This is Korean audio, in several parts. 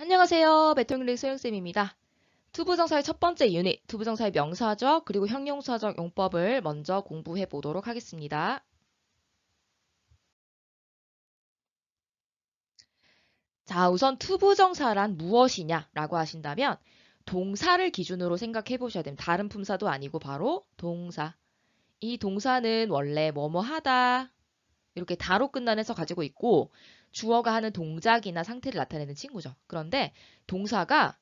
안녕하세요. 메토잉글릭 소영쌤입니다. 투부정사의 첫 번째 유닛, 투부정사의 명사적 그리고 형용사적 용법을 먼저 공부해 보도록 하겠습니다. 자, 우선 투부정사란 무엇이냐라고 하신다면 동사를 기준으로 생각해 보셔야 됩니다. 다른 품사도 아니고 바로 동사. 이 동사는 원래 뭐뭐 하다 이렇게 다로 끝나는 해석 가지고 있고 주어가 하는 동작이나 상태를 나타내는 친구죠. 그런데 동사가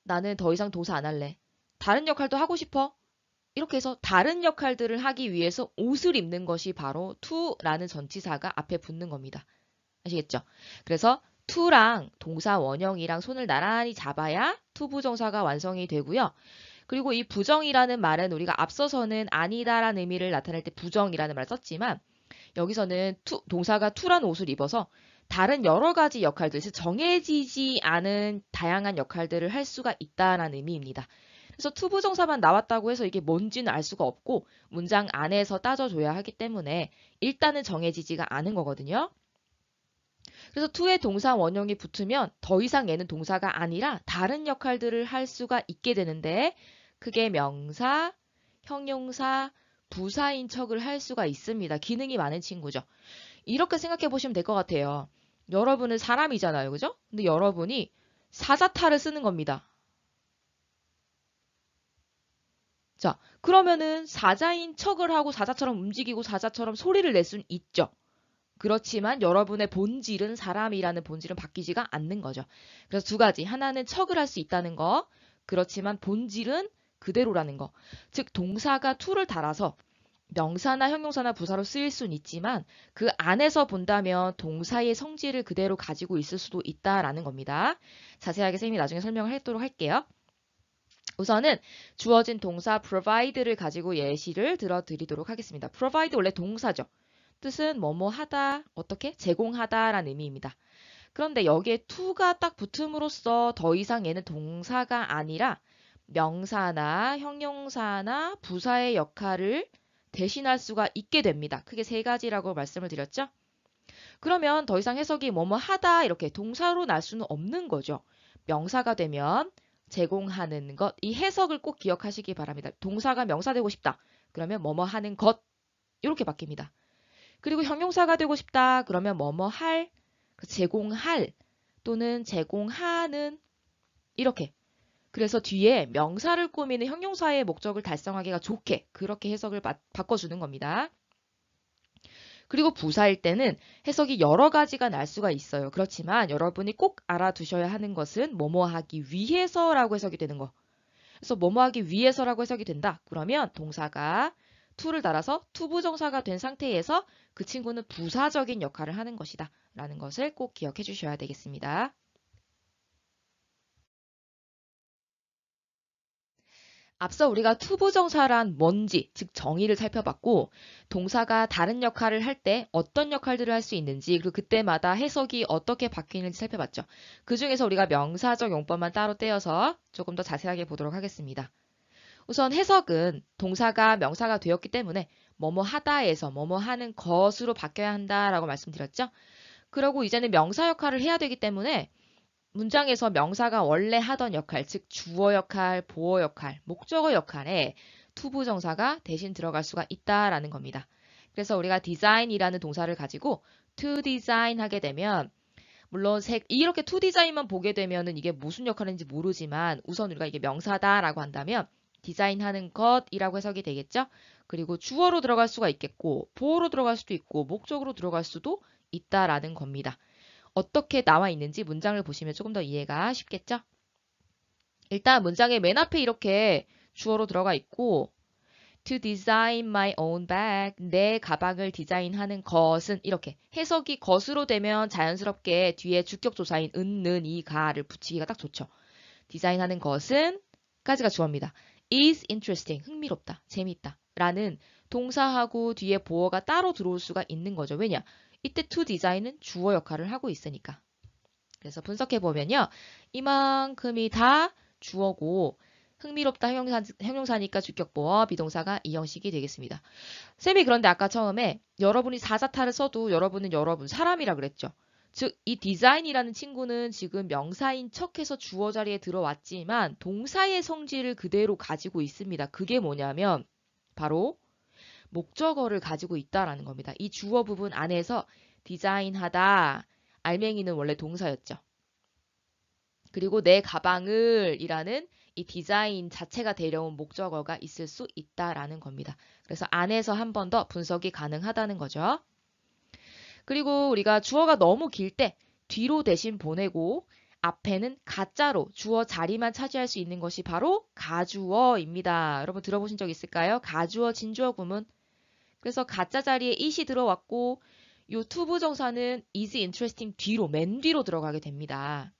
나는 더 이상 동사 안 할래. 다른 역할도 하고 싶어. 이렇게 해서 다른 역할들을 하기 위해서 옷을 입는 것이 바로 to라는 전치사가 앞에 붙는 겁니다. 아시겠죠? 그래서 to랑 동사 원형이랑 손을 나란히 잡아야 to 부정사가 완성이 되고요. 그리고 이 부정이라는 말은 우리가 앞서서는 아니다라는 의미를 나타낼 때 부정이라는 말을 썼지만 여기서는 동사가 to라는 옷을 입어서 다른 여러 가지 역할들, 즉 정해지지 않은 다양한 역할들을 할 수가 있다라는 의미입니다. 그래서 투부정사만 나왔다고 해서 이게 뭔지는 알 수가 없고 문장 안에서 따져줘야 하기 때문에 일단은 정해지지가 않은 거거든요. 그래서 to의 동사 원형이 붙으면 더 이상 얘는 동사가 아니라 다른 역할들을 할 수가 있게 되는데 그게 명사, 형용사, 부사인 척을 할 수가 있습니다. 기능이 많은 친구죠. 이렇게 생각해 보시면 될 것 같아요. 여러분은 사람이잖아요. 그죠? 근데 여러분이 사자타를 쓰는 겁니다. 자, 그러면은 사자인 척을 하고 사자처럼 움직이고 사자처럼 소리를 낼 수는 있죠. 그렇지만 여러분의 본질은 사람이라는 본질은 바뀌지가 않는 거죠. 그래서 두 가지. 하나는 척을 할 수 있다는 거. 그렇지만 본질은 그대로라는 거. 즉 동사가 to를 달아서 명사나 형용사나 부사로 쓰일 수는 있지만 그 안에서 본다면 동사의 성질을 그대로 가지고 있을 수도 있다라는 겁니다. 자세하게 선생님이 나중에 설명을 하도록 할게요. 우선은 주어진 동사 provide를 가지고 예시를 들어드리도록 하겠습니다. provide 원래 동사죠. 뜻은 뭐뭐 하다, 어떻게? 제공하다라는 의미입니다. 그런데 여기에 to가 딱 붙음으로써 더 이상 얘는 동사가 아니라 명사나 형용사나 부사의 역할을 대신할 수가 있게 됩니다. 크게 세 가지라고 말씀을 드렸죠. 그러면 더 이상 해석이 뭐뭐 하다 이렇게 동사로 날 수는 없는 거죠. 명사가 되면 제공하는 것, 이 해석을 꼭 기억하시기 바랍니다. 동사가 명사 되고 싶다. 그러면 뭐뭐 하는 것 이렇게 바뀝니다. 그리고 형용사가 되고 싶다. 그러면 뭐뭐 할, 제공할 또는 제공하는 이렇게. 그래서 뒤에 명사를 꾸미는 형용사의 목적을 달성하기가 좋게 그렇게 해석을 바꿔주는 겁니다. 그리고 부사일 때는 해석이 여러 가지가 날 수가 있어요. 그렇지만 여러분이 꼭 알아두셔야 하는 것은 뭐뭐 하기 위해서라고 해석이 되는 거. 그래서 뭐뭐 하기 위해서라고 해석이 된다. 그러면 동사가 to를 달아서 투부정사가 된 상태에서 그 친구는 부사적인 역할을 하는 것이다. 라는 것을 꼭 기억해 주셔야 되겠습니다. 앞서 우리가 투부정사란 뭔지, 즉 정의를 살펴봤고 동사가 다른 역할을 할 때 어떤 역할들을 할 수 있는지 그리고 그때마다 해석이 어떻게 바뀌는지 살펴봤죠. 그 중에서 우리가 명사적 용법만 따로 떼어서 조금 더 자세하게 보도록 하겠습니다. 우선 해석은 동사가 명사가 되었기 때문에 뭐뭐 하다에서 뭐뭐 하는 것으로 바뀌어야 한다라고 말씀드렸죠. 그리고 이제는 명사 역할을 해야 되기 때문에 문장에서 명사가 원래 하던 역할, 즉 주어 역할, 보어 역할, 목적어 역할에 투부정사가 대신 들어갈 수가 있다라는 겁니다. 그래서 우리가 design이라는 동사를 가지고 to design 하게 되면 물론 이렇게 to design만 보게 되면은 이게 무슨 역할인지 모르지만 우선 우리가 이게 명사다라고 한다면 디자인하는 것이라고 해석이 되겠죠. 그리고 주어로 들어갈 수가 있겠고 보어로 들어갈 수도 있고 목적으로 들어갈 수도 있다라는 겁니다. 어떻게 나와 있는지 문장을 보시면 조금 더 이해가 쉽겠죠? 일단 문장의 맨 앞에 이렇게 주어로 들어가 있고 to design my own bag, 내 가방을 디자인하는 것은 이렇게 해석이 것으로 되면 자연스럽게 뒤에 주격조사인 은, 이, 가를 붙이기가 딱 좋죠. 디자인하는 것은 까지가 주어입니다. is interesting, 흥미롭다, 재밌다 라는 동사하고 뒤에 보어가 따로 들어올 수가 있는 거죠. 왜냐? 이때 to design은 주어 역할을 하고 있으니까. 그래서 분석해보면요. 이만큼이 다 주어고 흥미롭다 형용사니까 주격보어 비동사가 이 형식이 되겠습니다. 쌤이 그런데 아까 처음에 여러분이 사자타를 써도 여러분은 여러분 사람이라 그랬죠. 즉, 이 design이라는 친구는 지금 명사인 척해서 주어 자리에 들어왔지만 동사의 성질을 그대로 가지고 있습니다. 그게 뭐냐면 바로 목적어를 가지고 있다라는 겁니다. 이 주어 부분 안에서 디자인하다, 알맹이는 원래 동사였죠. 그리고 내 가방을 이라는 이 디자인 자체가 데려온 목적어가 있을 수 있다라는 겁니다. 그래서 안에서 한 번 더 분석이 가능하다는 거죠. 그리고 우리가 주어가 너무 길 때 뒤로 대신 보내고 앞에는 가짜로 주어 자리만 차지할 수 있는 것이 바로 가주어입니다. 여러분 들어보신 적 있을까요? 가주어, 진주어 구문. 그래서 가짜 자리에 it이 들어왔고 요 투부정사는 is interesting 뒤로, 맨 뒤로 들어가게 됩니다.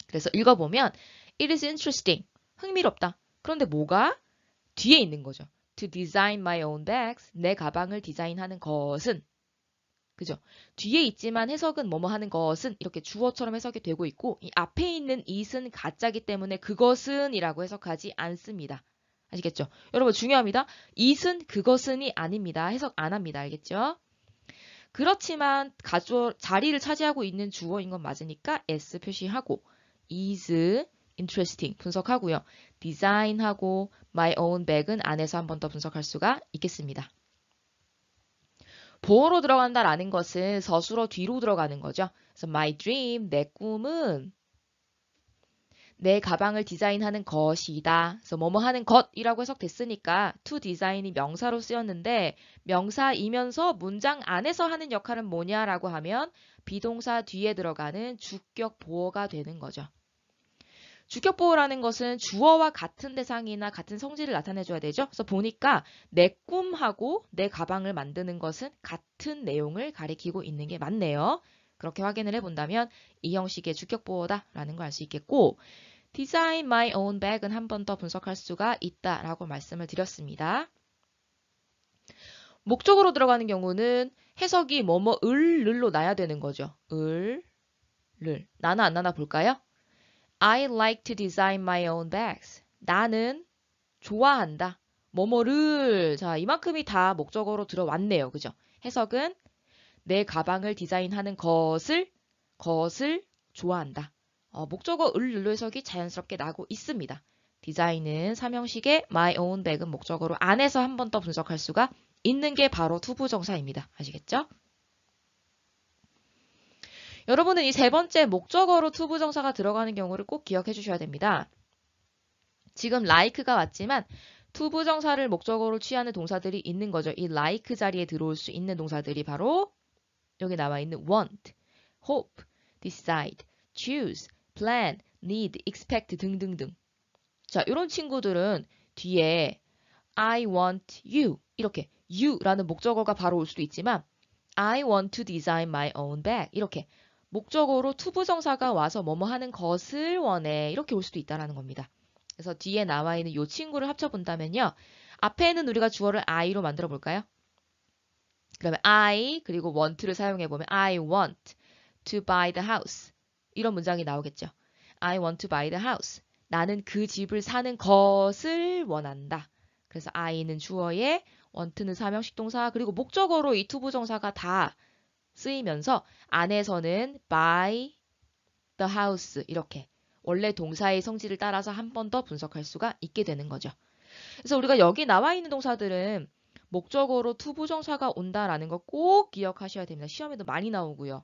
그래서 읽어보면 it is interesting, 흥미롭다. 그런데 뭐가? 뒤에 있는 거죠. To design my own bags, 내 가방을 디자인하는 것은, 그죠? 뒤에 있지만 해석은 뭐뭐 하는 것은 이렇게 주어처럼 해석이 되고 있고 이 앞에 있는 it은 가짜기 때문에 그것은 이라고 해석하지 않습니다. 아시겠죠? 여러분 중요합니다. it은 그것은이 아닙니다. 해석 안 합니다. 알겠죠? 그렇지만 가주어 자리를 차지하고 있는 주어인 건 맞으니까 s 표시하고 is interesting 분석하고요. design하고 my own bag은 안에서 한 번 더 분석할 수가 있겠습니다. 보어로 들어간다라는 것은 서술어 뒤로 들어가는 거죠. 그래서 my dream, 내 꿈은 내 가방을 디자인하는 것이다. 그래서 뭐뭐 하는 것이라고 해석됐으니까 to design이 명사로 쓰였는데 명사이면서 문장 안에서 하는 역할은 뭐냐라고 하면 비동사 뒤에 들어가는 주격 보어가 되는 거죠. 주격 보어라는 것은 주어와 같은 대상이나 같은 성질을 나타내줘야 되죠. 그래서 보니까 내 꿈하고 내 가방을 만드는 것은 같은 내용을 가리키고 있는 게 맞네요. 그렇게 확인을 해본다면 이 형식의 주격 보어다라는 걸 알 수 있겠고 design my own bag은 한 번 더 분석할 수가 있다라고 말씀을 드렸습니다. 목적으로 들어가는 경우는 해석이 뭐뭐을, 를로 나야 되는 거죠. 을, 를. 나나 안 나나 볼까요? I like to design my own bags. 나는 좋아한다. 뭐뭐를. 자, 이만큼이 다 목적어로 들어왔네요. 그죠? 해석은 내 가방을 디자인하는 것을 좋아한다. 목적어 을로 해석이 자연스럽게 나고 있습니다. 디자인은 삼형식의 my own bag은 목적어로 안에서 한 번 더 분석할 수가 있는 게 바로 투부정사입니다. 아시겠죠? 여러분은 이 세 번째 목적어로 투부정사가 들어가는 경우를 꼭 기억해 주셔야 됩니다. 지금 like가 왔지만 투부정사를 목적어로 취하는 동사들이 있는 거죠. 이 like 자리에 들어올 수 있는 동사들이 바로 여기 나와 있는 want, hope, decide, choose, plan, need, expect 등등등. 자, 이런 친구들은 뒤에 I want you 이렇게 you라는 목적어가 바로 올 수도 있지만 I want to design my own bag 이렇게 목적어로 투부정사가 와서 뭐뭐 하는 것을 원해 이렇게 올 수도 있다는 겁니다. 그래서 뒤에 나와 있는 이 친구를 합쳐본다면요. 앞에는 우리가 주어를 I로 만들어 볼까요? 그러면 I 그리고 want를 사용해보면 I want to buy the house 이런 문장이 나오겠죠. I want to buy the house. 나는 그 집을 사는 것을 원한다. 그래서 I는 주어에 want는 사명식 동사 그리고 목적어로 이 투부정사가 다 쓰이면서 안에서는 buy the house 이렇게 원래 동사의 성질을 따라서 한 번 더 분석할 수가 있게 되는 거죠. 그래서 우리가 여기 나와 있는 동사들은 목적어로 투부정사가 온다라는 거 꼭 기억하셔야 됩니다. 시험에도 많이 나오고요.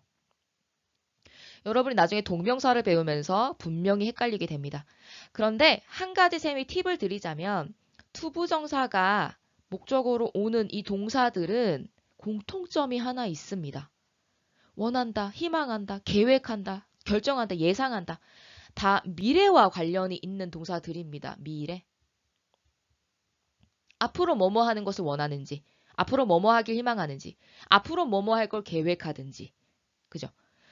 여러분이 나중에 동명사를 배우면서 분명히 헷갈리게 됩니다. 그런데 한 가지 셈의 팁을 드리자면 투부정사가 목적어로 오는 이 동사들은 공통점이 하나 있습니다. 원한다, 희망한다, 계획한다, 결정한다, 예상한다. 다 미래와 관련이 있는 동사들입니다. 미래. 앞으로 뭐뭐 하는 것을 원하는지, 앞으로 뭐뭐 하길 희망하는지, 앞으로 뭐뭐 할 걸 계획하든지. 그죠?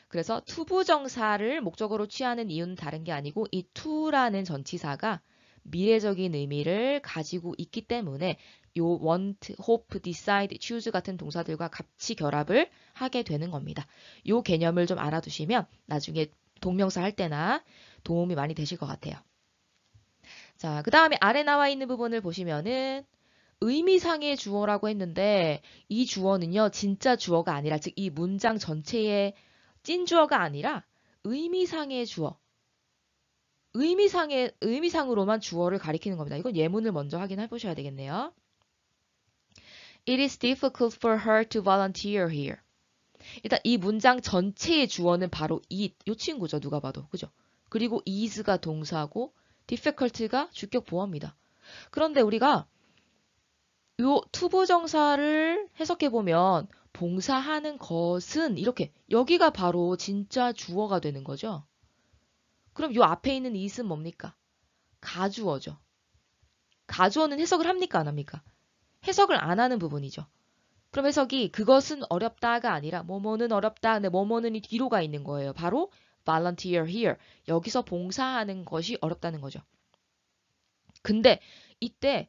그래서 투부정사를 목적으로 취하는 이유는 다른 게 아니고 이 to라는 전치사가 미래적인 의미를 가지고 있기 때문에 요 want, hope, decide, choose 같은 동사들과 같이 결합을 하게 되는 겁니다. 요 개념을 좀 알아두시면 나중에 동명사 할 때나 도움이 많이 되실 것 같아요. 자, 그 다음에 아래 나와 있는 부분을 보시면은 의미상의 주어라고 했는데 이 주어는요, 진짜 주어가 아니라 즉 이 문장 전체의 찐 주어가 아니라 의미상의 주어. 의미상으로만 주어를 가리키는 겁니다. 이건 예문을 먼저 확인해 보셔야 되겠네요. It is difficult for her to volunteer here. 일단 이 문장 전체의 주어는 바로 이 친구죠. 누가 봐도. 그죠? 그리고 is가 동사고 difficult가 주격 보어입니다. 그런데 우리가 요 투부정사를 해석해 보면 봉사하는 것은 이렇게 여기가 바로 진짜 주어가 되는 거죠. 그럼 요 앞에 있는 it은 뭡니까? 가주어죠. 가주어는 해석을 합니까? 안 합니까? 해석을 안 하는 부분이죠. 그럼 해석이 그것은 어렵다가 아니라 뭐뭐는 어렵다. 근데 뭐뭐는 이 뒤로 가 있는 거예요. 바로 volunteer here. 여기서 봉사하는 것이 어렵다는 거죠. 근데 이때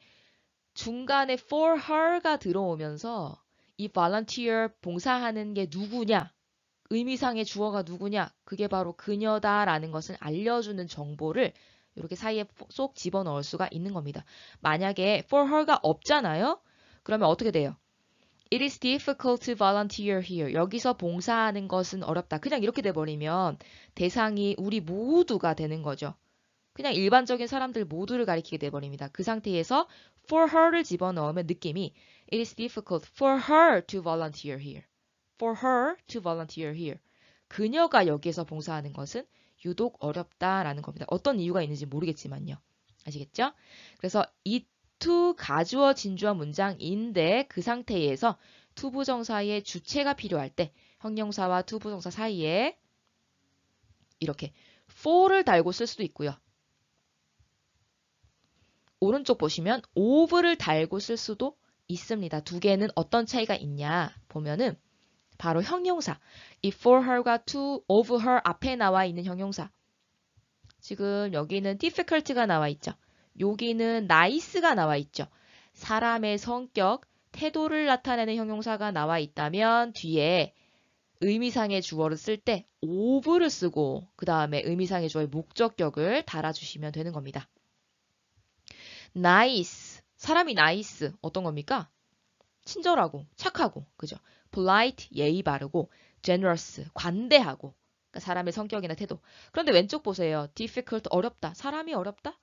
중간에 for her가 들어오면서 이 volunteer 봉사하는 게 누구냐? 의미상의 주어가 누구냐? 그게 바로 그녀다라는 것을 알려주는 정보를 이렇게 사이에 쏙 집어넣을 수가 있는 겁니다. 만약에 for her가 없잖아요? 그러면 어떻게 돼요? It is difficult to volunteer here. 여기서 봉사하는 것은 어렵다. 그냥 이렇게 돼버리면 대상이 우리 모두가 되는 거죠. 그냥 일반적인 사람들 모두를 가리키게 돼버립니다. 그 상태에서 for her를 집어넣으면 느낌이 It is difficult for her to volunteer here. For her to volunteer here. 그녀가 여기에서 봉사하는 것은 유독 어렵다라는 겁니다. 어떤 이유가 있는지 모르겠지만요. 아시겠죠? 그래서 이 to 가주어 진주어 문장인데 그 상태에서 투부정사의 주체가 필요할 때 형용사와 투부정사 사이에 이렇게 for를 달고 쓸 수도 있고요. 오른쪽 보시면 of를 달고 쓸 수도 있습니다. 두 개는 어떤 차이가 있냐 보면은 바로 형용사. 이 for her과 to of her 앞에 나와 있는 형용사. 지금 여기는 difficult가 나와 있죠. 여기는 nice가 나와 있죠. 사람의 성격, 태도를 나타내는 형용사가 나와 있다면 뒤에 의미상의 주어를 쓸 때 of를 쓰고 그 다음에 의미상의 주어의 목적격을 달아주시면 되는 겁니다. nice, 사람이 nice 어떤 겁니까? 친절하고 착하고 그죠? polite, 예의 바르고 generous, 관대하고 그러니까 사람의 성격이나 태도. 그런데 왼쪽 보세요. difficult, 어렵다. 사람이 어렵다?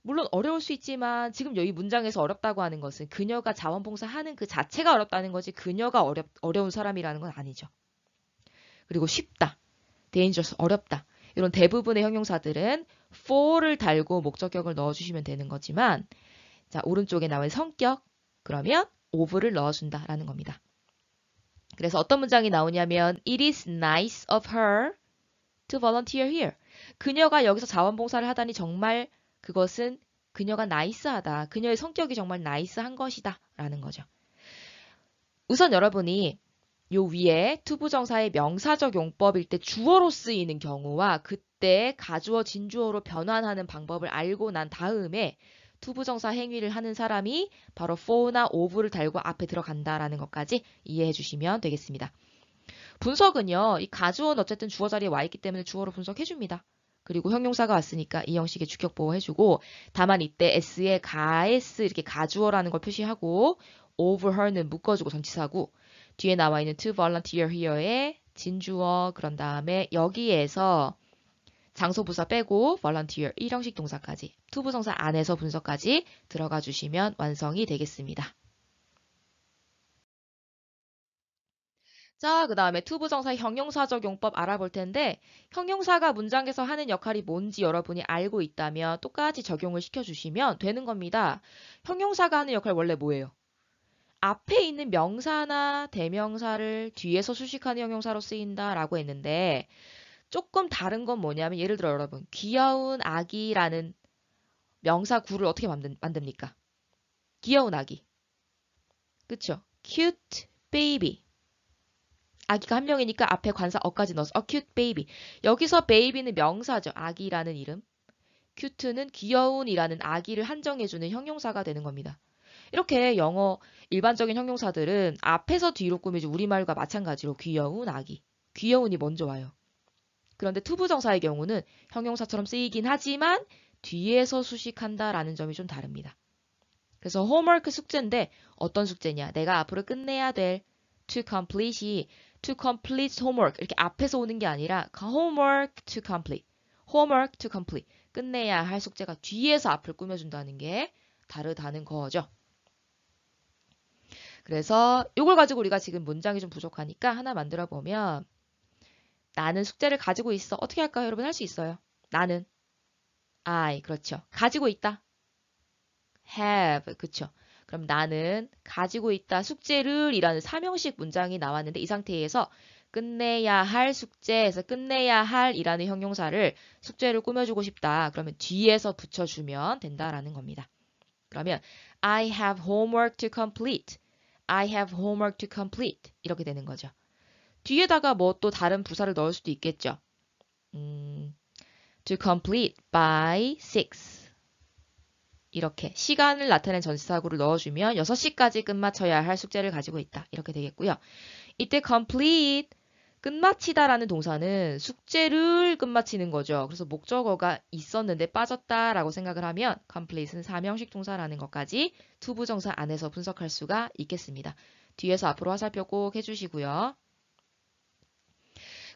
물론 어려울 수 있지만 지금 여기 문장에서 어렵다고 하는 것은 그녀가 자원봉사하는 그 자체가 어렵다는 거지 그녀가 어려운 사람이라는 건 아니죠. 그리고 쉽다, dangerous, 어렵다. 이런 대부분의 형용사들은 for를 달고 목적격을 넣어주시면 되는 거지만 자 오른쪽에 나와 있는 성격 그러면 of를 넣어준다라는 겁니다. 그래서 어떤 문장이 나오냐면 It is nice of her to volunteer here. 그녀가 여기서 자원봉사를 하다니 정말 그것은 그녀가 나이스하다. 그녀의 성격이 정말 나이스한 것이다. 라는 거죠. 우선 여러분이 요 위에 투부정사의 명사적 용법일 때 주어로 쓰이는 경우와 그때 가주어 진주어로 변환하는 방법을 알고 난 다음에 투부정사 행위를 하는 사람이 바로 for나 of를 달고 앞에 들어간다라는 것까지 이해해 주시면 되겠습니다. 분석은요. 이 가주어는 어쨌든 주어 자리에 와 있기 때문에 주어로 분석해 줍니다. 그리고 형용사가 왔으니까 이 형식의 주격 보호 해주고 다만 이때 s에 가s 이렇게 가주어라는 걸 표시하고 over her는 묶어주고 전치사고 뒤에 나와 있는 to volunteer here의 진주어 그런 다음에 여기에서 장소 부사 빼고 volunteer 1형식 동사까지 투부정사 안에서 분석까지 들어가 주시면 완성이 되겠습니다. 자, 그 다음에 투부정사 형용사적 용법 알아볼 텐데 형용사가 문장에서 하는 역할이 뭔지 여러분이 알고 있다면 똑같이 적용을 시켜주시면 되는 겁니다. 형용사가 하는 역할 원래 뭐예요? 앞에 있는 명사나 대명사를 뒤에서 수식하는 형용사로 쓰인다라고 했는데 조금 다른 건 뭐냐면 예를 들어 여러분 귀여운 아기라는 명사 구를 어떻게 만듭니까? 귀여운 아기. 그쵸? cute baby. 아기가 한 명이니까 앞에 관사 어까지 넣어서 cute baby. 여기서 baby는 명사죠. 아기라는 이름. cute는 귀여운이라는 아기를 한정해주는 형용사가 되는 겁니다. 이렇게 영어 일반적인 형용사들은 앞에서 뒤로 꾸미지 우리말과 마찬가지로 귀여운 아기. 귀여운이 먼저 와요. 그런데 투부정사의 경우는 형용사처럼 쓰이긴 하지만 뒤에서 수식한다라는 점이 좀 다릅니다. 그래서 홈워크 숙제인데 어떤 숙제냐? 내가 앞으로 끝내야 될 to complete이 to complete homework 이렇게 앞에서 오는 게 아니라 homework to complete, homework to complete 끝내야 할 숙제가 뒤에서 앞을 꾸며준다는 게 다르다는 거죠. 그래서 이걸 가지고 우리가 지금 문장이 좀 부족하니까 하나 만들어 보면 나는 숙제를 가지고 있어. 어떻게 할까요? 여러분 할 수 있어요. 나는 I 그렇죠. 가지고 있다. have 그렇죠. 그럼 나는 가지고 있다 숙제를 이라는 삼형식 문장이 나왔는데 이 상태에서 끝내야 할 숙제에서 끝내야 할 이라는 형용사를 숙제를 꾸며주고 싶다. 그러면 뒤에서 붙여주면 된다라는 겁니다. 그러면 I have homework to complete. I have homework to complete. 이렇게 되는 거죠. 뒤에다가 뭐 또 다른 부사를 넣을 수도 있겠죠. To complete by 6. 이렇게 시간을 나타낸 전치사구를 넣어주면 6시까지 끝마쳐야 할 숙제를 가지고 있다. 이렇게 되겠고요. 이때 complete, 끝마치다라는 동사는 숙제를 끝마치는 거죠. 그래서 목적어가 있었는데 빠졌다라고 생각을 하면 complete는 사명식 동사라는 것까지 투부정사 안에서 분석할 수가 있겠습니다. 뒤에서 앞으로 화살표 꼭 해주시고요.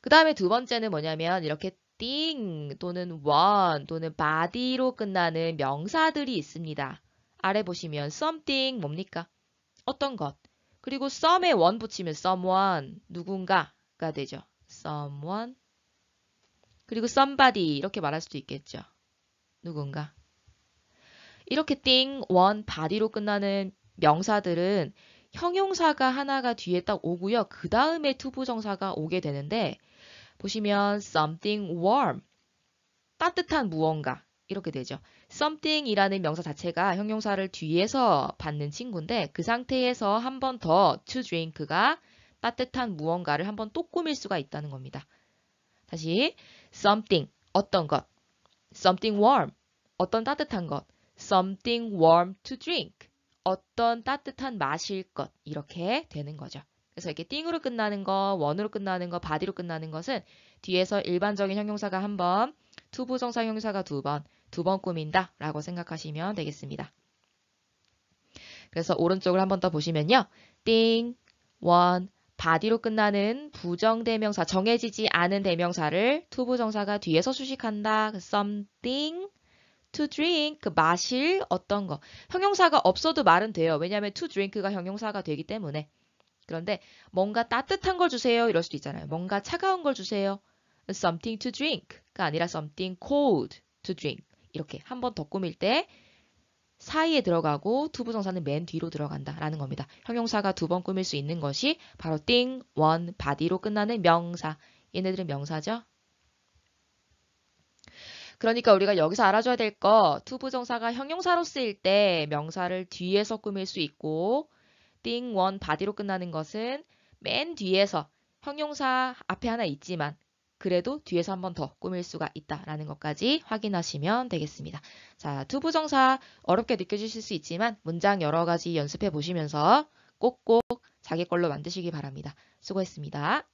그 다음에 두 번째는 뭐냐면 이렇게 thing 또는 one 또는 body로 끝나는 명사들이 있습니다. 아래 보시면 something 뭡니까? 어떤 것. 그리고 some에 one 붙이면 someone 누군가가 되죠. someone. 그리고 somebody 이렇게 말할 수도 있겠죠. 누군가. 이렇게 thing, one, body로 끝나는 명사들은 형용사가 하나가 뒤에 딱 오고요. 그 다음에 투부정사가 오게 되는데 보시면 something warm, 따뜻한 무언가 이렇게 되죠. something이라는 명사 자체가 형용사를 뒤에서 받는 친구인데 그 상태에서 한 번 더 to drink가 따뜻한 무언가를 한 번 또 꾸밀 수가 있다는 겁니다. 다시 something, 어떤 것, something warm, 어떤 따뜻한 것, something warm to drink, 어떤 따뜻한 마실 것 이렇게 되는 거죠. 그래서 이렇게 띵으로 끝나는 거, 원으로 끝나는 거, 바디로 끝나는 것은 뒤에서 일반적인 형용사가 한 번, 투부정사 형용사가 두 번 꾸민다 라고 생각하시면 되겠습니다. 그래서 오른쪽을 한 번 더 보시면요. 띵, 원, 바디로 끝나는 부정대명사, 정해지지 않은 대명사를 투부정사가 뒤에서 수식한다. something to drink, 마실 어떤 거. 형용사가 없어도 말은 돼요. 왜냐하면 to drink가 형용사가 되기 때문에. 그런데 뭔가 따뜻한 걸 주세요 이럴 수도 있잖아요. 뭔가 차가운 걸 주세요. something to drink가 아니라 something cold to drink. 이렇게 한 번 더 꾸밀 때 사이에 들어가고 투부정사는 맨 뒤로 들어간다라는 겁니다. 형용사가 두 번 꾸밀 수 있는 것이 바로 thing, one, body로 끝나는 명사. 얘네들은 명사죠. 그러니까 우리가 여기서 알아줘야 될 거 투부정사가 형용사로 쓰일 때 명사를 뒤에서 꾸밀 수 있고 thing, one, body로 끝나는 것은 맨 뒤에서 형용사 앞에 하나 있지만 그래도 뒤에서 한 번 더 꾸밀 수가 있다라는 것까지 확인하시면 되겠습니다. 자, 투부정사 어렵게 느껴지실 수 있지만 문장 여러 가지 연습해 보시면서 꼭꼭 자기 걸로 만드시기 바랍니다. 수고했습니다.